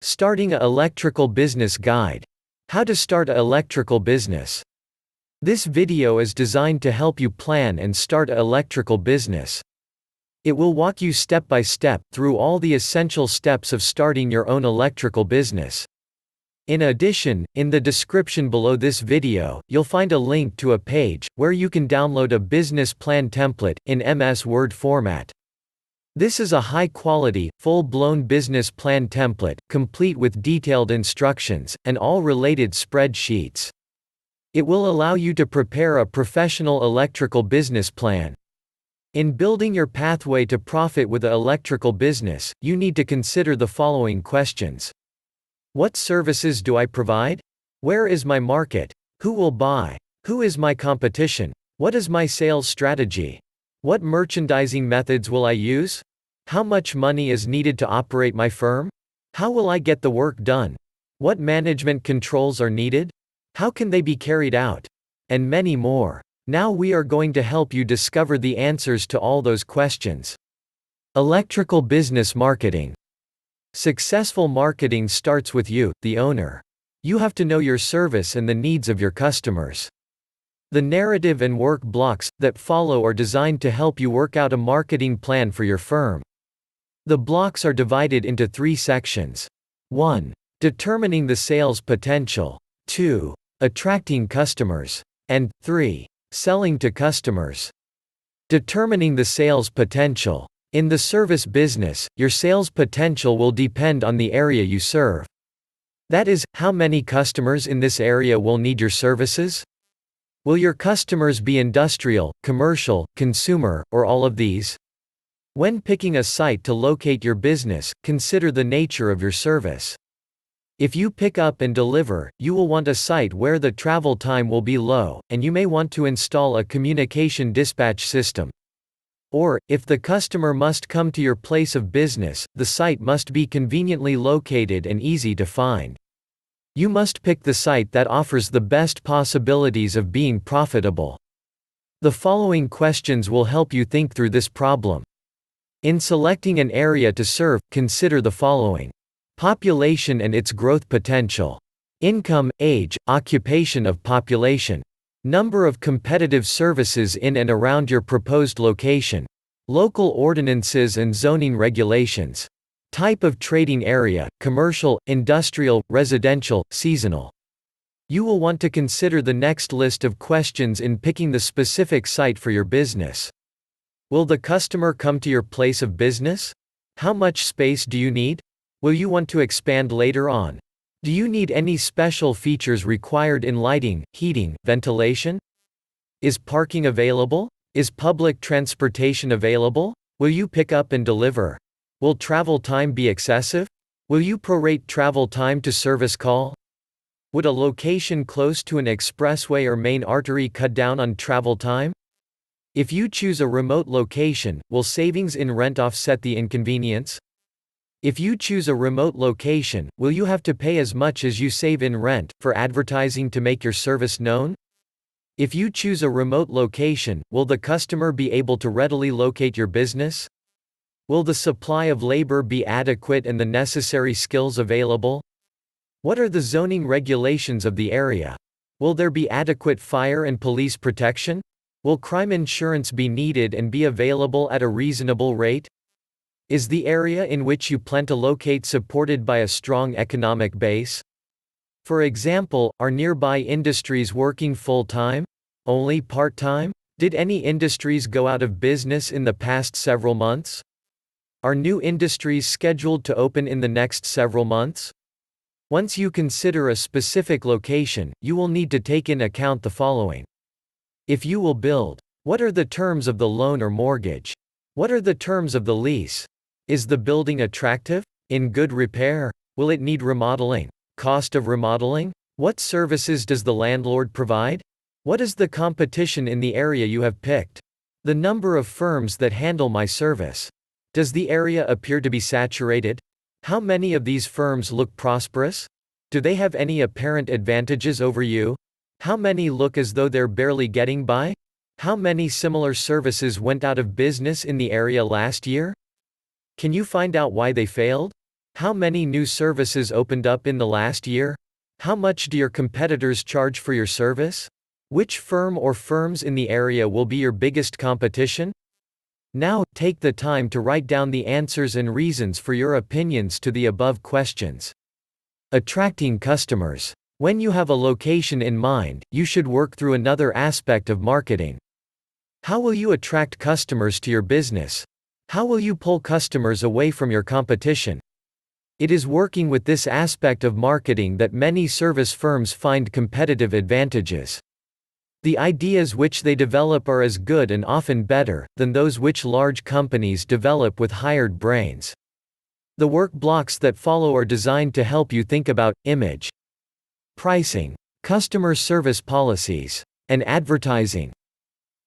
Starting a electrical business guide. How to start a electrical business. This video is designed to help you plan and start a electrical business. It will walk you step by step through all the essential steps of starting your own electrical business. In addition, in the description below this video, you'll find a link to a page where you can download a business plan template in MS Word format. This is a high-quality, full-blown business plan template, complete with detailed instructions, and all related spreadsheets. It will allow you to prepare a professional electrical business plan. In building your pathway to profit with an electrical business, you need to consider the following questions. What services do I provide? Where is my market? Who will buy? Who is my competition? What is my sales strategy? What merchandising methods will I use? How much money is needed to operate my firm? How will I get the work done? What management controls are needed? How can they be carried out? And many more. Now we are going to help you discover the answers to all those questions. Electrical business marketing. Successful marketing starts with you, the owner. You have to know your service and the needs of your customers. The narrative and work blocks that follow are designed to help you work out a marketing plan for your firm. The blocks are divided into 3 sections. 1. Determining the sales potential. 2. Attracting customers. And 3. Selling to customers. Determining the sales potential. In the service business, your sales potential will depend on the area you serve. That is, how many customers in this area will need your services? Will your customers be industrial, commercial, consumer, or all of these? When picking a site to locate your business, consider the nature of your service. If you pick up and deliver, you will want a site where the travel time will be low, and you may want to install a communication dispatch system. Or, if the customer must come to your place of business, the site must be conveniently located and easy to find. You must pick the site that offers the best possibilities of being profitable. The following questions will help you think through this problem. In selecting an area to serve, consider the following. Population and its growth potential. Income, age, occupation of population. Number of competitive services in and around your proposed location. Local ordinances and zoning regulations. Type of trading area, commercial, industrial, residential, seasonal. You will want to consider the next list of questions in picking the specific site for your business. Will the customer come to your place of business? How much space do you need? Will you want to expand later on? Do you need any special features required in lighting, heating, ventilation? Is parking available? Is public transportation available? Will you pick up and deliver? Will travel time be excessive? Will you prorate travel time to service call? Would a location close to an expressway or main artery cut down on travel time? If you choose a remote location, will savings in rent offset the inconvenience? If you choose a remote location, will you have to pay as much as you save in rent for advertising to make your service known? If you choose a remote location, will the customer be able to readily locate your business? Will the supply of labor be adequate and the necessary skills available? What are the zoning regulations of the area? Will there be adequate fire and police protection? Will crime insurance be needed and be available at a reasonable rate? Is the area in which you plan to locate supported by a strong economic base? For example, are nearby industries working full-time? Only part-time? Did any industries go out of business in the past several months? Are new industries scheduled to open in the next several months? Once you consider a specific location, you will need to take in account the following. If you will build, what are the terms of the loan or mortgage? What are the terms of the lease? Is the building attractive? In good repair? Will it need remodeling? Cost of remodeling? What services does the landlord provide? What is the competition in the area you have picked? The number of firms that handle my service. Does the area appear to be saturated? How many of these firms look prosperous? Do they have any apparent advantages over you? How many look as though they're barely getting by? How many similar services went out of business in the area last year? Can you find out why they failed? How many new services opened up in the last year? How much do your competitors charge for your service? Which firm or firms in the area will be your biggest competition? Now, take the time to write down the answers and reasons for your opinions to the above questions. Attracting customers. When you have a location in mind, you should work through another aspect of marketing. How will you attract customers to your business? How will you pull customers away from your competition? It is working with this aspect of marketing that many service firms find competitive advantages. The ideas which they develop are as good and often better than those which large companies develop with hired brains. The work blocks that follow are designed to help you think about image, pricing, customer service policies, and advertising.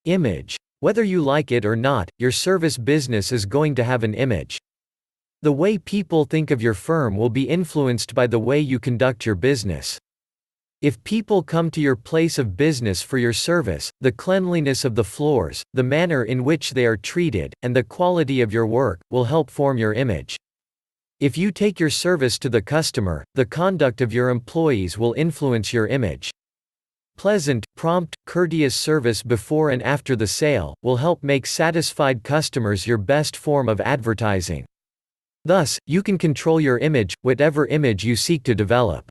Image. Whether you like it or not, your service business is going to have an image. The way people think of your firm will be influenced by the way you conduct your business. If people come to your place of business for your service, the cleanliness of the floors, the manner in which they are treated, and the quality of your work will help form your image. If you take your service to the customer, the conduct of your employees will influence your image. Pleasant, prompt, courteous service before and after the sale will help make satisfied customers your best form of advertising. Thus, you can control your image, whatever image you seek to develop.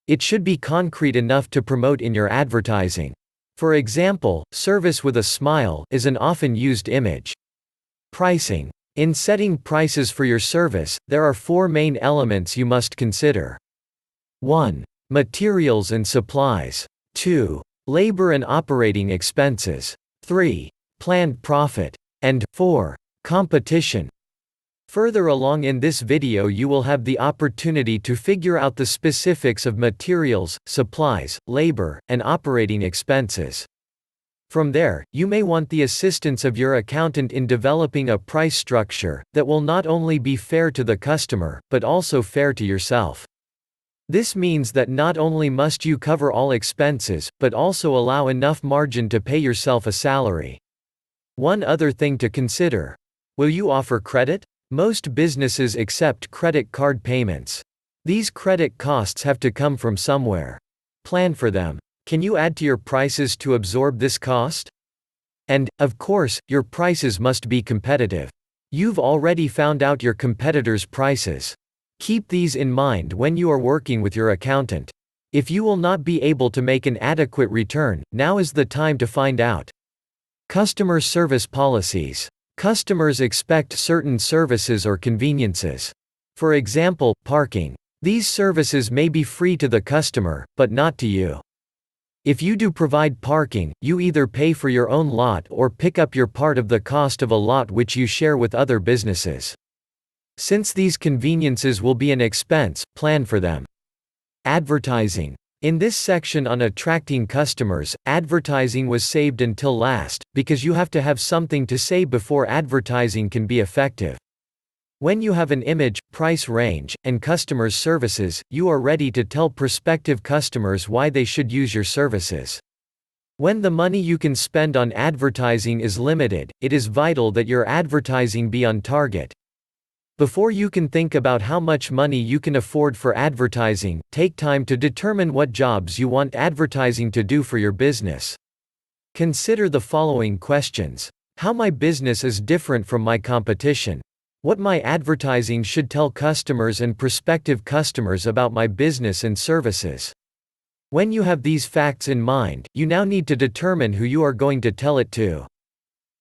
It should be concrete enough to promote in your advertising. For example, service with a smile is an often used image. Pricing. In setting prices for your service, there are 4 main elements you must consider. 1. Materials and supplies. 2. Labor and operating expenses. 3. Planned profit. And 4. Competition. Further along in this video you will have the opportunity to figure out the specifics of materials, supplies, labor, and operating expenses. From there, you may want the assistance of your accountant in developing a price structure that will not only be fair to the customer, but also fair to yourself. This means that not only must you cover all expenses, but also allow enough margin to pay yourself a salary. One other thing to consider. Will you offer credit? Most businesses accept credit card payments. These credit costs have to come from somewhere. Plan for them. Can you add to your prices to absorb this cost? And, of course, your prices must be competitive. You've already found out your competitors' prices. Keep these in mind when you are working with your accountant. If you will not be able to make an adequate return, now is the time to find out. Customer service policies. Customers expect certain services or conveniences. For example, parking. These services may be free to the customer, but not to you. If you do provide parking, you either pay for your own lot or pick up your part of the cost of a lot which you share with other businesses. Since these conveniences will be an expense, plan for them. Advertising. In this section on attracting customers, advertising was saved until last, because you have to have something to say before advertising can be effective. When you have an image, price range, and customers' services, you are ready to tell prospective customers why they should use your services. When the money you can spend on advertising is limited, it is vital that your advertising be on target. Before you can think about how much money you can afford for advertising, take time to determine what jobs you want advertising to do for your business. Consider the following questions. How my business is different from my competition. What my advertising should tell customers and prospective customers about my business and services. When you have these facts in mind, you now need to determine who you are going to tell it to.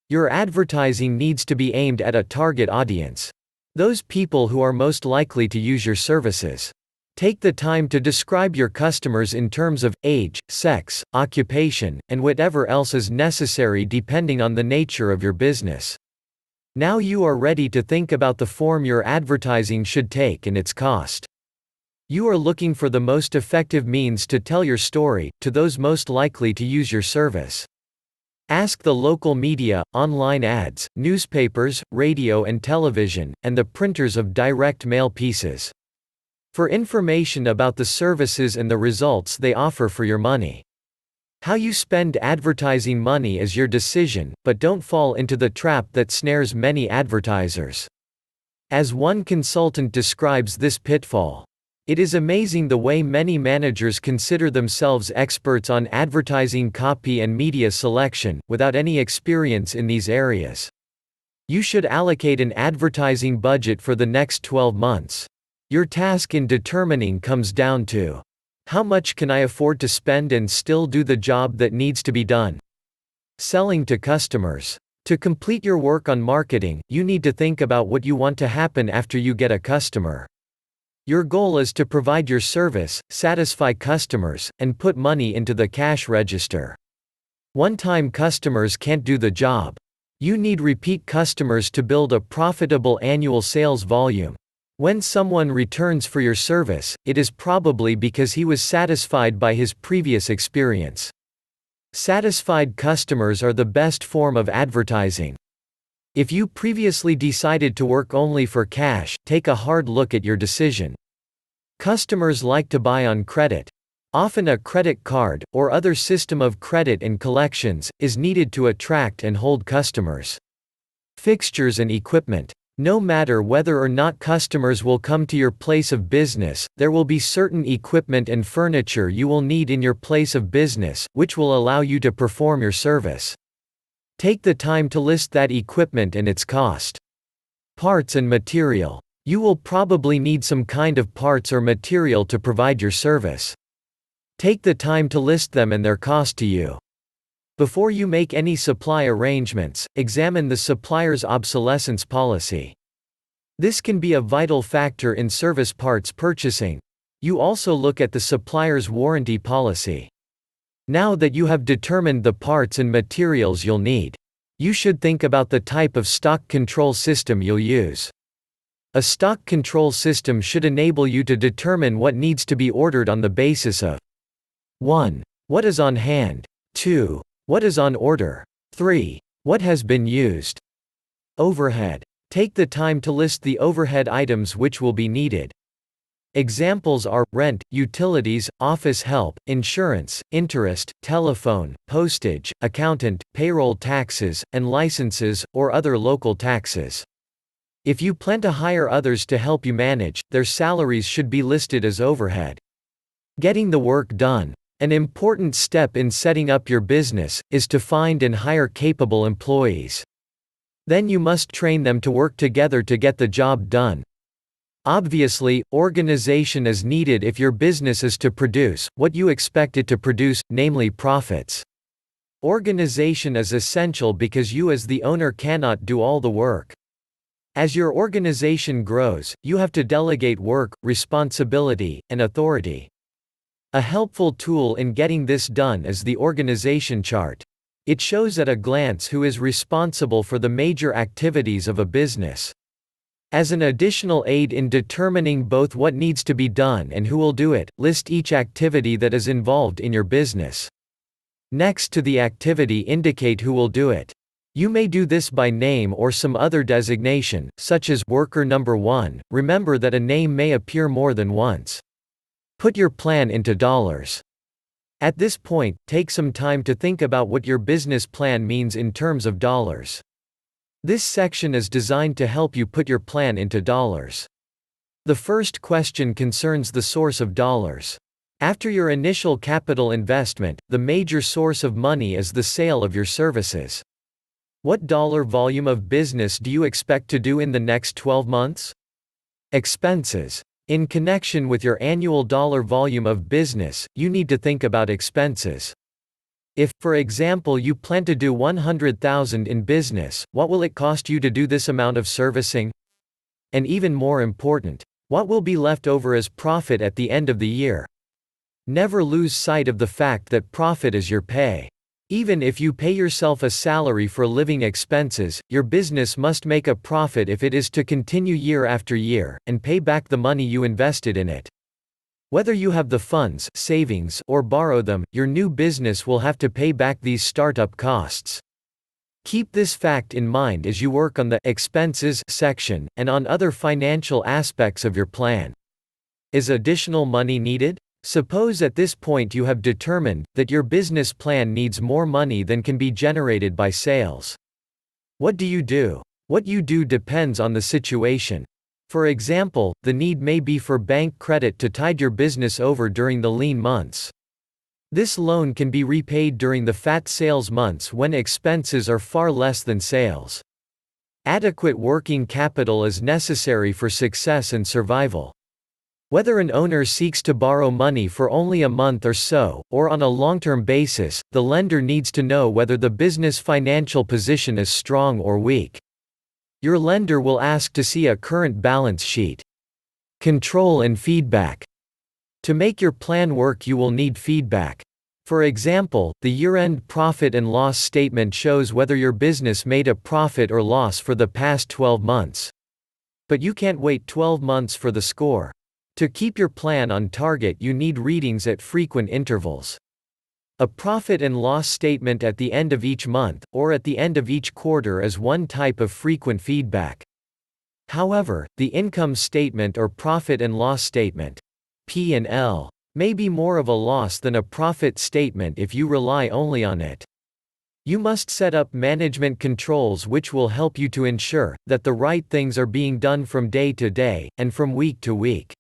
Your advertising needs to be aimed at a target audience. Those people who are most likely to use your services. Take the time to describe your customers in terms of age, sex, occupation, and whatever else is necessary depending on the nature of your business. Now you are ready to think about the form your advertising should take and its cost. You are looking for the most effective means to tell your story to those most likely to use your service. Ask the local media, online ads, newspapers, radio and television, and the printers of direct mail pieces for information about the services and the results they offer for your money. How you spend advertising money is your decision, but don't fall into the trap that snares many advertisers. As one consultant describes this pitfall, "It is amazing the way many managers consider themselves experts on advertising copy and media selection, without any experience in these areas. You should allocate an advertising budget for the next 12 months. Your task in determining comes down to, how much can I afford to spend and still do the job that needs to be done?" Selling to customers. To complete your work on marketing, you need to think about what you want to happen after you get a customer. Your goal is to provide your service, satisfy customers, and put money into the cash register. One-time customers can't do the job. You need repeat customers to build a profitable annual sales volume. When someone returns for your service, it is probably because he was satisfied by his previous experience. Satisfied customers are the best form of advertising. If you previously decided to work only for cash, take a hard look at your decision. Customers like to buy on credit. Often a credit card, or other system of credit and collections, is needed to attract and hold customers. Fixtures and equipment. No matter whether or not customers will come to your place of business, there will be certain equipment and furniture you will need in your place of business, which will allow you to perform your service. Take the time to list that equipment and its cost. Parts and material. You will probably need some kind of parts or material to provide your service. Take the time to list them and their cost to you. Before you make any supply arrangements, examine the supplier's obsolescence policy. This can be a vital factor in service parts purchasing. You also look at the supplier's warranty policy. Now that you have determined the parts and materials you'll need, you should think about the type of stock control system you'll use. A stock control system should enable you to determine what needs to be ordered on the basis of 1. What is on hand? 2. What is on order? 3. What has been used? Overhead. Take the time to list the overhead items which will be needed. Examples are rent, utilities, office help, insurance, interest, telephone, postage, accountant, payroll taxes, and licenses, or other local taxes. If you plan to hire others to help you manage, their salaries should be listed as overhead. Getting the work done. An important step in setting up your business is to find and hire capable employees. Then you must train them to work together to get the job done. Obviously, organization is needed if your business is to produce what you expect it to produce, namely profits. Organization is essential because you as the owner cannot do all the work. As your organization grows, you have to delegate work, responsibility, and authority. A helpful tool in getting this done is the organization chart. It shows at a glance who is responsible for the major activities of a business. As an additional aid in determining both what needs to be done and who will do it, list each activity that is involved in your business. Next to the activity, indicate who will do it. You may do this by name or some other designation, such as worker number 1. Remember that a name may appear more than once. Put your plan into dollars. At this point, take some time to think about what your business plan means in terms of dollars. This section is designed to help you put your plan into dollars. The first question concerns the source of dollars. After your initial capital investment, the major source of money is the sale of your services. What dollar volume of business do you expect to do in the next 12 months? Expenses. In connection with your annual dollar volume of business, you need to think about expenses. If, for example, you plan to do $100,000 in business, what will it cost you to do this amount of servicing? And even more important, what will be left over as profit at the end of the year? Never lose sight of the fact that profit is your pay. Even if you pay yourself a salary for living expenses, your business must make a profit if it is to continue year after year, and pay back the money you invested in it. Whether you have the funds, savings, or borrow them, your new business will have to pay back these startup costs. Keep this fact in mind as you work on the expenses section, and on other financial aspects of your plan. Is additional money needed? Suppose at this point you have determined that your business plan needs more money than can be generated by sales. What do you do? What you do depends on the situation. For example, the need may be for bank credit to tide your business over during the lean months. This loan can be repaid during the fat sales months when expenses are far less than sales. Adequate working capital is necessary for success and survival. Whether an owner seeks to borrow money for only a month or so, or on a long-term basis, the lender needs to know whether the business financial position is strong or weak. Your lender will ask to see a current balance sheet. Control and feedback. To make your plan work, you will need feedback. For example, the year-end profit and loss statement shows whether your business made a profit or loss for the past 12 months. But you can't wait 12 months for the score. To keep your plan on target, you need readings at frequent intervals. A profit and loss statement at the end of each month, or at the end of each quarter, is one type of frequent feedback. However, the income statement or profit and loss statement, P&L, may be more of a loss than a profit statement if you rely only on it. You must set up management controls which will help you to ensure that the right things are being done from day to day, and from week to week.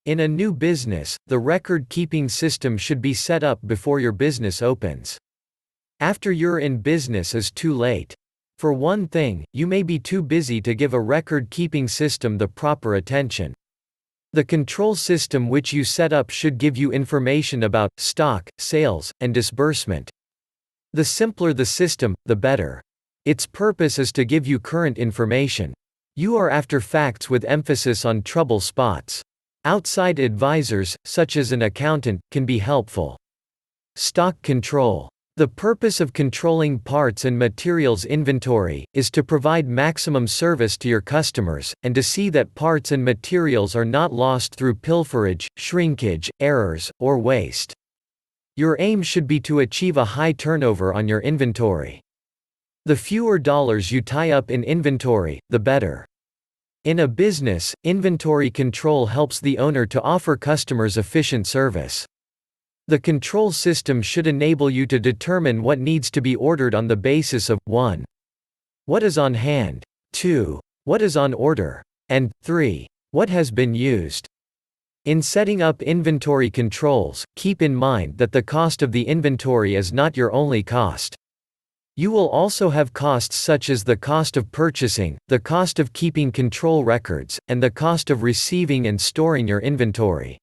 In a new business, the record-keeping system should be set up before your business opens. After you're in business is too late. For one thing, you may be too busy to give a record-keeping system the proper attention. The control system which you set up should give you information about stock, sales, and disbursement. The simpler the system, the better. Its purpose is to give you current information. You are after facts with emphasis on trouble spots. Outside advisors, such as an accountant, can be helpful. Stock control. The purpose of controlling parts and materials inventory is to provide maximum service to your customers, and to see that parts and materials are not lost through pilferage, shrinkage, errors, or waste. Your aim should be to achieve a high turnover on your inventory. The fewer dollars you tie up in inventory, the better. In a business, inventory control helps the owner to offer customers efficient service. The control system should enable you to determine what needs to be ordered on the basis of 1. What is on hand, 2. What is on order, and 3. What has been used. In setting up inventory controls, keep in mind that the cost of the inventory is not your only cost. You will also have costs such as the cost of purchasing, the cost of keeping control records, and the cost of receiving and storing your inventory.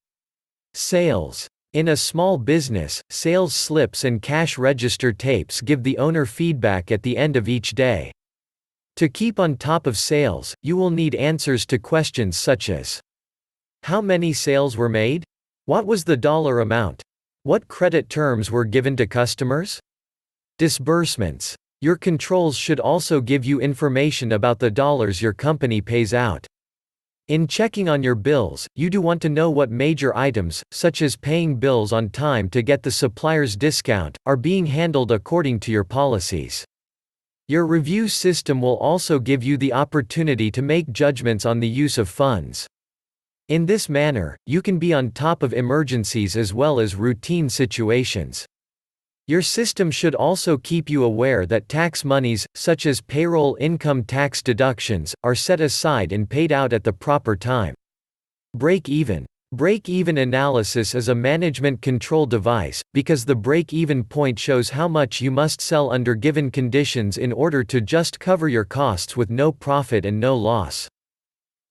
Sales. In a small business, sales slips and cash register tapes give the owner feedback at the end of each day. To keep on top of sales, you will need answers to questions such as: how many sales were made? What was the dollar amount? What credit terms were given to customers? Disbursements. Your controls should also give you information about the dollars your company pays out. In checking on your bills, you do want to know what major items, such as paying bills on time to get the supplier's discount, are being handled according to your policies. Your review system will also give you the opportunity to make judgments on the use of funds. In this manner, you can be on top of emergencies as well as routine situations. Your system should also keep you aware that tax monies, such as payroll income tax deductions, are set aside and paid out at the proper time. Break-even. Break-even analysis is a management control device, because the break-even point shows how much you must sell under given conditions in order to just cover your costs with no profit and no loss.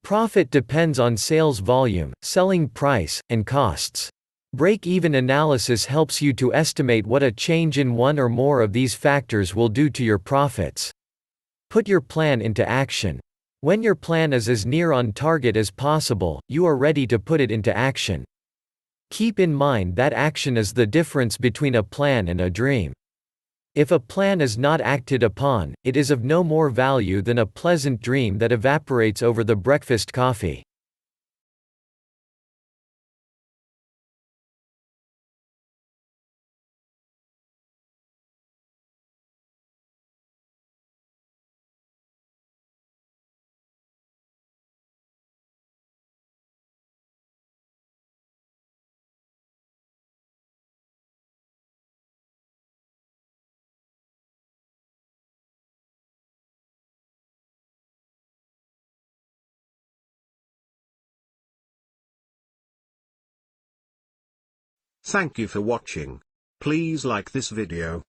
Profit depends on sales volume, selling price, and costs. Break-even analysis helps you to estimate what a change in one or more of these factors will do to your profits. Put your plan into action. When your plan is as near on target as possible, you are ready to put it into action. Keep in mind that action is the difference between a plan and a dream. If a plan is not acted upon, it is of no more value than a pleasant dream that evaporates over the breakfast coffee. Thank you for watching. Please like this video.